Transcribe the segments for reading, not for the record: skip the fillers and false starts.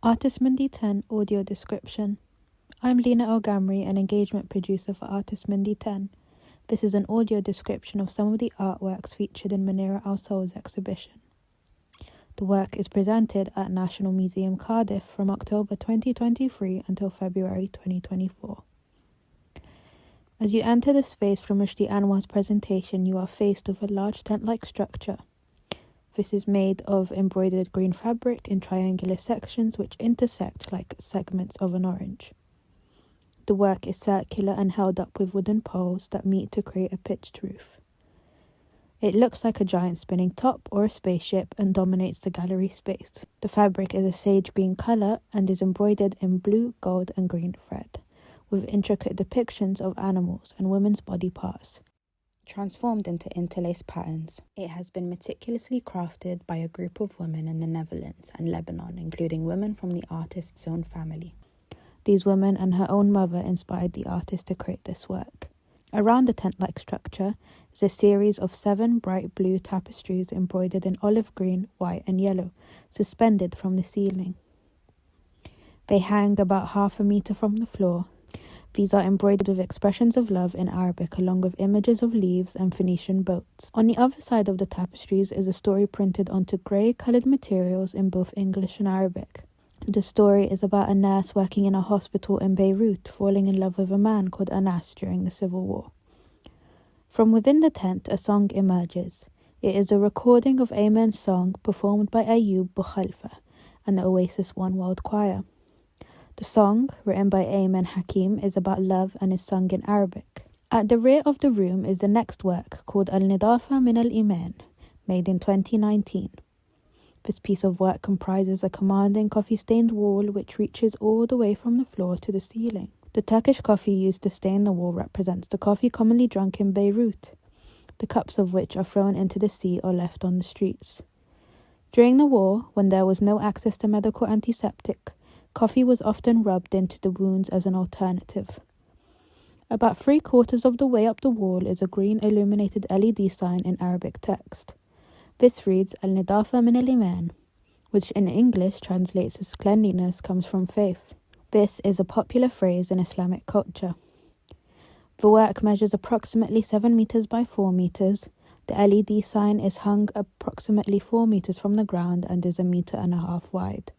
Artist Mindy 10 audio description. I'm Lena Elgamri, an engagement producer for Artist Mindy 10. This is an audio description of some of the artworks featured in Mounira Solh's exhibition. The work is presented at National Museum Cardiff from October 2023 until February 2024. As you enter the space from which the Anwar's presentation, you are faced with a large tent-like structure. This is made of embroidered green fabric in triangular sections which intersect like segments of an orange. The work is circular and held up with wooden poles that meet to create a pitched roof. It looks like a giant spinning top or a spaceship and dominates the gallery space. The fabric is a sage green colour and is embroidered in blue, gold and green thread, with intricate depictions of animals and women's body parts. Transformed into interlaced patterns, it has been meticulously crafted by a group of women in the Netherlands and Lebanon, including women from the artist's own family. These women and her own mother inspired the artist to create this work. Around the tent-like structure is a series of 7 bright blue tapestries embroidered in olive green, white and yellow, suspended from the ceiling. They hang about half a metre from the floor. These are embroidered with expressions of love in Arabic along with images of leaves and Phoenician boats. On the other side of the tapestries is a story printed onto grey-coloured materials in both English and Arabic. The story is about a nurse working in a hospital in Beirut falling in love with a man called Anas during the Civil War. From within the tent, a song emerges. It is a recording of Ayman's song performed by Ayoub Boukhalfa and the Oasis One World Choir. The song, written by Ayman Hakim, is about love and is sung in Arabic. At the rear of the room is the next work called Al-Nidafa Min Al-Iman, made in 2019. This piece of work comprises a commanding coffee-stained wall which reaches all the way from the floor to the ceiling. The Turkish coffee used to stain the wall represents the coffee commonly drunk in Beirut, the cups of which are thrown into the sea or left on the streets. During the war, when there was no access to medical antiseptic, coffee was often rubbed into the wounds as an alternative. About 3/4 of the way up the wall is a green illuminated LED sign in Arabic text. This reads Al-Nidafa Min Al-Iman, which in English translates as cleanliness comes from faith. This is a popular phrase in Islamic culture. The work measures approximately 7 meters by 4 meters. The LED sign is hung approximately 4 meters from the ground and is 1.5 meters wide.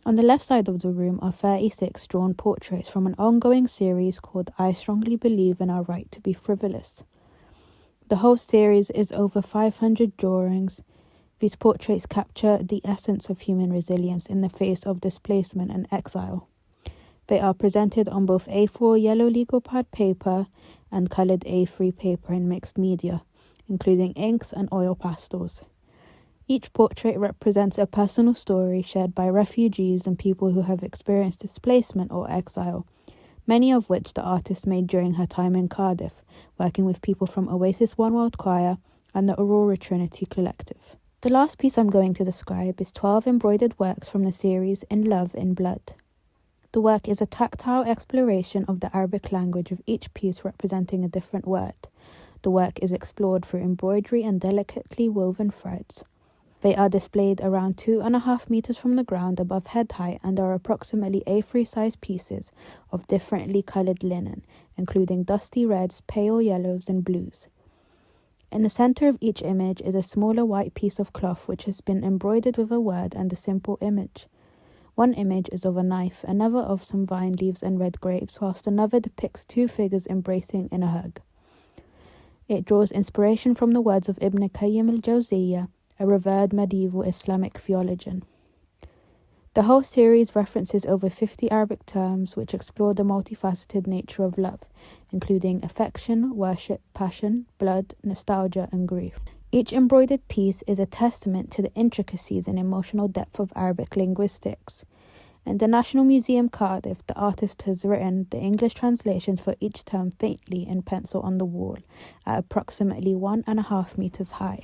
On the left side of the room are 36 drawn portraits from an ongoing series called I Strongly Believe in Our Right to Be Frivolous. The whole series is over 500 drawings. These portraits capture the essence of human resilience in the face of displacement and exile. They are presented on both A4 yellow legal pad paper and coloured A3 paper in mixed media, including inks and oil pastels. Each portrait represents a personal story shared by refugees and people who have experienced displacement or exile, many of which the artist made during her time in Cardiff, working with people from Oasis One World Choir and the Aurora Trinity Collective. The last piece I'm going to describe is 12 embroidered works from the series In Love, in Blood. The work is a tactile exploration of the Arabic language, with each piece representing a different word. The work is explored through embroidery and delicately woven threads. They are displayed around 2.5 meters from the ground above head height and are approximately A3 size pieces of differently coloured linen, including dusty reds, pale yellows and blues. In the centre of each image is a smaller white piece of cloth which has been embroidered with a word and a simple image. One image is of a knife, another of some vine leaves and red grapes, whilst another depicts 2 figures embracing in a hug. It draws inspiration from the words of Ibn Qayyim al-Jawziyya, a revered medieval Islamic theologian. The whole series references over 50 Arabic terms which explore the multifaceted nature of love, including affection, worship, passion, blood, nostalgia and grief. Each embroidered piece is a testament to the intricacies and emotional depth of Arabic linguistics. In the National Museum Cardiff, the artist has written the English translations for each term faintly in pencil on the wall at approximately 1.5 meters high.